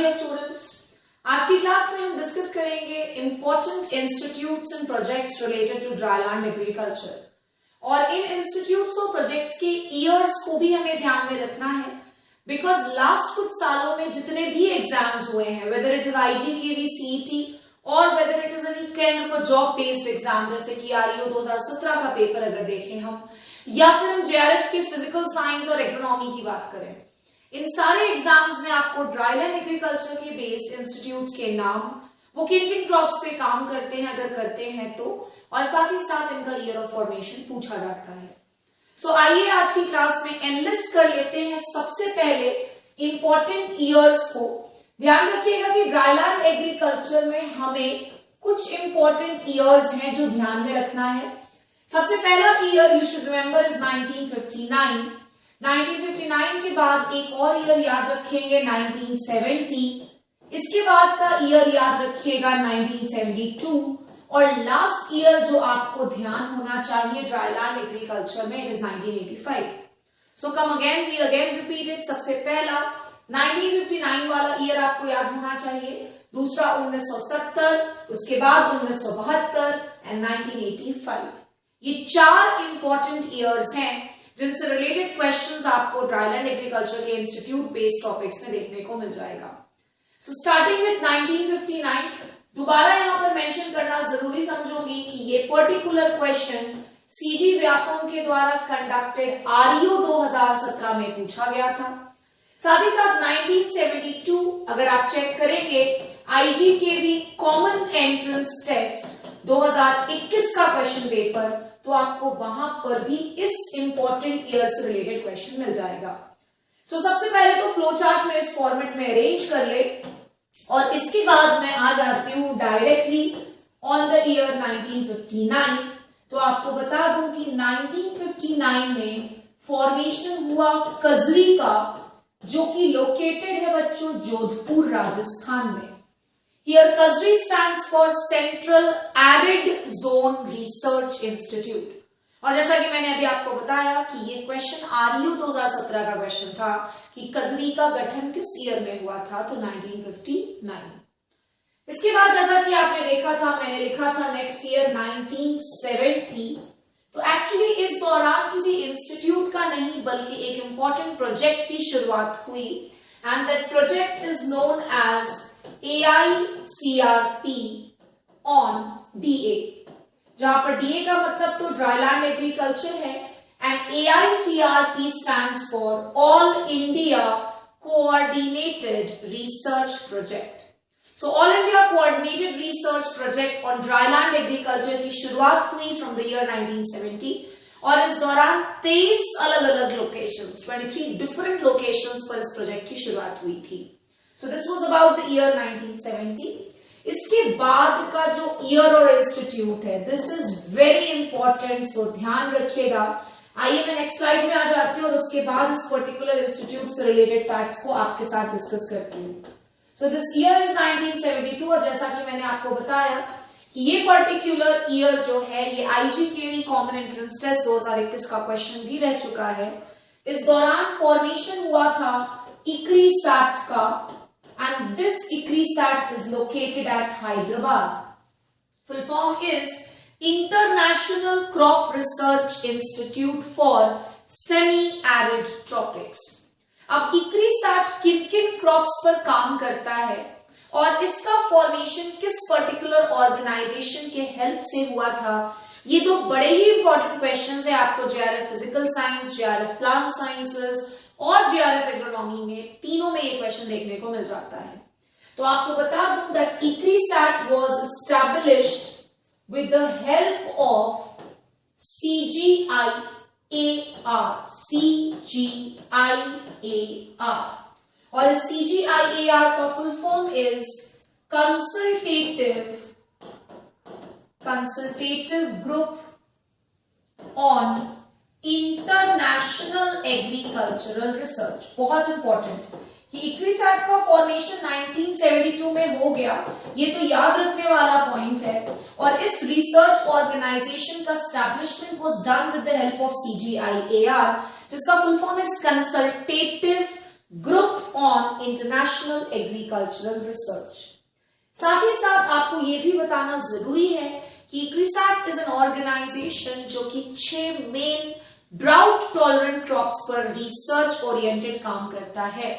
Dear students, आज की class में हम डिस्कस करेंगे important institutes and projects related to dryland agriculture. और इन इंस्टीट्यूट्स और प्रोजेक्ट्स के ईयर्स को भी हमें ध्यान में रखना है, बिकॉज लास्ट कुछ सालों में जितने भी एग्जाम्स हुए हैं, whether it is IGKV, CET और whether it is any kind of a job based exam, जैसे कि REO 2017 का पेपर अगर देखें हम, या फिर हम JRF की फिजिकल साइंस और इकोनॉमी की बात करें, इन सारे एग्जाम्स में आपको ड्राईलैंड एग्रीकल्चर के बेस्ड इंस्टीट्यूट्स के नाम, वो किन किन क्रॉप्स पे काम करते हैं अगर करते हैं तो, और साथ ही साथ इनका ईयर ऑफ फॉर्मेशन पूछा जाता है। सो आइए आज की क्लास में एनलिस्ट कर लेते हैं सबसे पहले इंपॉर्टेंट ईयर्स को। ध्यान रखिएगा कि ड्राईलैंड एग्रीकल्चर में हमें कुछ इंपॉर्टेंट ईयर्स हैं जो ध्यान में रखना है। सबसे पहला year you should remember is 1959। 1959 के बाद एक और ईयर याद रखेंगे 1970, इसके बाद का ईयर याद रखिएगा 1972, और लास्ट ईयर जो आपको ध्यान होना चाहिए ड्राईलैंड एग्रीकल्चर में, it is 1985। So come again, we'll again repeat it. सबसे पहला 1959 वाला ईयर आपको याद होना चाहिए, दूसरा 1970, उसके बाद 1972 एंड 1985। ये चार इंपॉर्टेंट ईयर्स हैं जिनसे रिलेटेड क्वेश्चंस आपको ड्राईलैंड एग्रीकल्चर के इंस्टीट्यूट बेस्ड टॉपिक्स में देखने को मिल जाएगा। सो स्टार्टिंग विद 1959, दोबारा यहां पर मेंशन करना जरूरी समझूंगी कि ये पर्टिकुलर क्वेश्चन CG व्यापम के द्वारा कंडक्टेड REO 2017 में पूछा गया था। साथ ही साथ 1972 अगर आप चेक करेंगे IGKV कॉमन एंट्रेंस टेस्ट 2021 का क्वेश्चन पेपर, तो आपको वहां पर भी इस इंपॉर्टेंट ईयर से रिलेटेड क्वेश्चन मिल जाएगा। सो सबसे पहले तो फ्लो चार्ट में इस फॉर्मेट में अरेंज कर ले, और इसके बाद मैं आ जाती हूं डायरेक्टली ऑन द ईयर 1959। तो आपको बता दूं कि 1959 में फॉर्मेशन हुआ कजरी का, जो कि लोकेटेड है बच्चों जोधपुर राजस्थान में। Here Kazri stands for Central Arid Zone Research Institute। और जैसा कि मैंने अभी आपको बताया कि ये क्वेश्चन REO 2017 का क्वेश्चन था कि कजरी का गठन किस ईयर में हुआ था, तो 1959। इसके बाद जैसा कि आपने देखा था, मैंने लिखा था नेक्स्ट ईयर 1970। तो एक्चुअली इस दौरान किसी इंस्टीट्यूट का नहीं बल्कि एक इंपॉर्टेंट प्रोजेक्ट की शुरुआत हुई, and that project is known as AICRP on DA, जहां पर DA का मतलब तो ड्राईलैंड एग्रीकल्चर है, and AICRP stands for All India Coordinated Research Project। So All India Coordinated Research Project on dryland agriculture की शुरुआत हुई फ्रॉम द ईयर 1970, और इस दौरान 23 अलग अलग लोकेशंस, 23 डिफरेंट लोकेशंस पर इस प्रोजेक्ट की शुरुआत हुई थी। So this was about the year 1970। इसके बाद का जो ईयर और इंस्टीट्यूट है, दिस इज वेरी इंपॉर्टेंट, सो ध्यान रखिएगा। आइए मैं नेक्स्ट स्लाइड में आ जाती हूँ और उसके बाद इस पर्टिकुलर इंस्टीट्यूट से रिलेटेड फैक्ट्स को आपके साथ डिस्कस करती हूँ। सो दिस ईयर इज 1972, और जैसा कि मैंने आपको बताया कि ये पर्टिकुलर ईयर जो है ये IGKV कॉमन एंट्रेंस टेस्ट 2021 का क्वेश्चन भी रह चुका है। इस दौरान फॉर्मेशन हुआ था ICRISAT का, and this ICRISAT is located at Hyderabad. Full form is International Crop Research Institute for Semi-Arid Tropics। अब ICRISAT किन किन क्रॉप्स पर काम करता है और इसका फॉर्मेशन किस पर्टिकुलर ऑर्गेनाइजेशन के हेल्प से हुआ था, ये दो बड़े ही इंपॉर्टेंट क्वेश्चंस है आपको JRF physical science, JRF plant sciences और JRF एग्रोनॉमी में, तीनों में ये क्वेश्चन देखने को मिल जाता है। तो आपको बता दूं that ICRISAT was established with the help of CGIAR। और इस CGIAR का full form is consultative group on international agricultural research. बहुत इंपॉर्टेंट कि ICRISAT का फॉर्मेशन 1972 में हो गया, ये तो याद रखने वाला पॉइंट है। और इस रिसर्च ऑर्गेनाइजेशन का establishment was done with the help of CGIAR, जिसका full form is consultative group on international agricultural research. साथ ही साथ आपको यह भी बताना जरूरी है कि इक्रिसैट इज एन ऑर्गेनाइजेशन जो कि 6 मेन ड्राउट टॉलरेंट क्रॉप्स पर रिसर्च ओरिएंटेड काम करता है।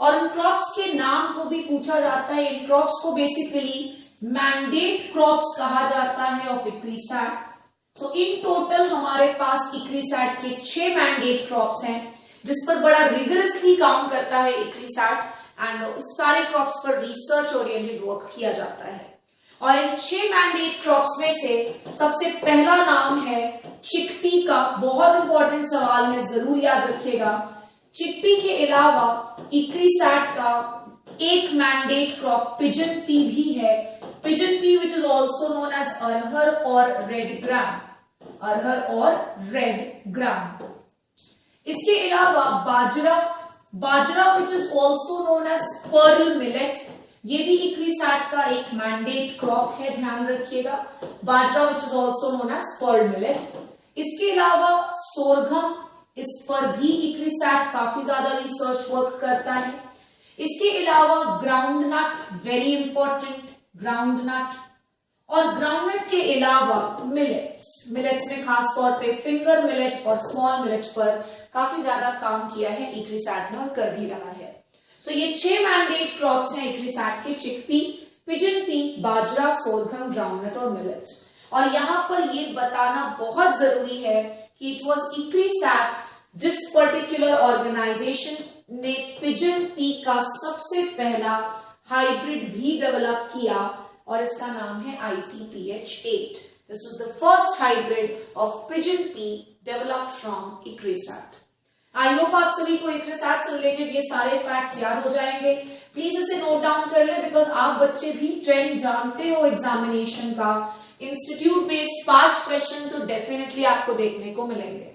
और इन क्रॉप्स के नाम को भी पूछा जाता है। इन क्रॉप्स को बेसिकली मैंडेट क्रॉप्स कहा जाता है ऑफ इक्रिसैट। सो इन टोटल हमारे पास इक्रिसैट के 6 मैंडेट क्रॉप्स हैं जिस पर बड़ा रिगरसली काम करता है इक्रिसैट एंड सारे क्रॉप्स पर रिसर्च ओरिएंटेड वर्क किया जाता है। और इन 6 मैंडेट क्रॉप्स में से सबसे पहला नाम है चिकपी का। बहुत इंपॉर्टेंट सवाल है, जरूर याद रखिएगा। चिकपी के अलावा इक्रिसैट का एक मैंडेट क्रॉप पिजन पी भी है। Pigeon pea which is also known as arhar और रेड ग्राम। अरहर और रेड ग्राम। इसके अलावा bajra which is also known as pearl millet. ये भी इक्रिसैट का एक मैंडेट क्रॉप है, ध्यान रखिएगा। Bajra which is also known as pearl millet. इसके अलावा सोरघम, इस पर भी इक्रिसैट काफी ज्यादा रिसर्च वर्क करता है। इसके अलावा ग्राउंडनट, वेरी इंपॉर्टेंट, ग्राउंडनट। और ग्राउंडनट के अलावा मिलेट्स में खास तौर पे फिंगर मिलेट और स्मॉल मिलेट पर काफी ज्यादा काम किया है इक्रिसैट ने और कर भी रहा है। सो ये 6 मैंडेट क्रॉप्स हैं इक्रिसैट के, चिकपी, पिजन पी, बाजरा, सोरघम, ग्राउंडनट और मिलेट्स। और यहां पर ये बताना बहुत जरूरी है कि इट वाज इक्रिसैट जिस पर्टिकुलर ऑर्गेनाइजेशन ने पिजन पी का सबसे पहला हाइब्रिड भी डेवलप किया और इसका नाम है ICPH8। This was the first hybrid of pigeon pea developed from ICRISAT. I hope आप सभी को इक्रिसैट से रिलेटेड ये सारे फैक्ट्स याद हो जाएंगे। प्लीज इसे नोट डाउन कर ले बिकॉज आप बच्चे भी ट्रेंड जानते हो एग्जामिनेशन का। इंस्टीट्यूट बेस्ड 5 क्वेश्चन तो डेफिनेटली आपको देखने को मिलेंगे।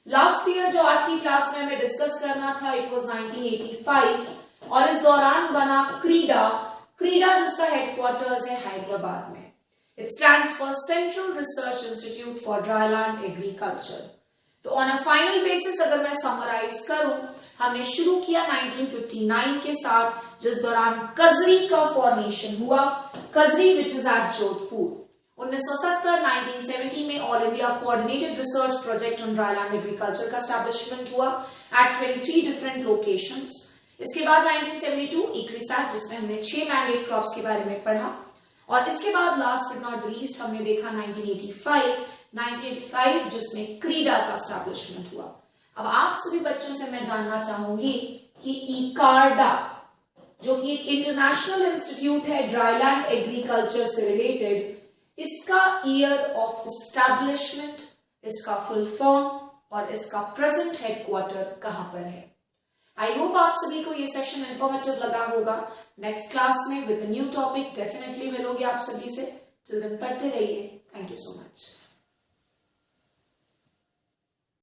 लास्ट ईयर जो आज की क्लास में हमें डिस्कस करना था इट वाज 1985 और इस दौरान बना क्रीडा जिसका हेडक्वार्टर्स है हैदराबाद में। It stands for central research institute for dryland agriculture. तो ऑन अ फाइनल बेसिस अगर मैं समराइज करूं, हमने शुरू किया 1959 के साथ जिस दौरान कजरी का फॉर्मेशन हुआ। कजरी विच इज एट जोधपुर। 1970 में all India coordinated research project on dryland agriculture का एस्टैब्लिशमेंट हुआ एट 23 डिफरेंट लोकेशंस। इसके बाद 1972 इक्रिसैट जिसमें हमने 6 मैंडेट क्रॉप्स के बारे में पढ़ा। और इसके बाद last but not the least हमने देखा 1985 जिसमें क्रीडा का एस्टैब्लिशमेंट हुआ। अब आप सभी बच्चों से मैं जानना चाहूंगी कि इकार्डा जो कि एक इंटरनेशनल इंस्टीट्यूट है ड्राईलैंड एग्रीकल्चर से रिलेटेड, इसका ईयर ऑफ एस्टैब्लिशमेंट, इसका फुल फॉर्म और इसका प्रेजेंट हेडक्वार्टर कहां पर है। आई होप आप सभी को ये सेशन इंफॉर्मेटिव लगा होगा। नेक्स्ट क्लास में विद न्यू टॉपिक डेफिनेटली मिलोगे आप सभी से। टिल देन पढ़ते रहिए। Thank you so much.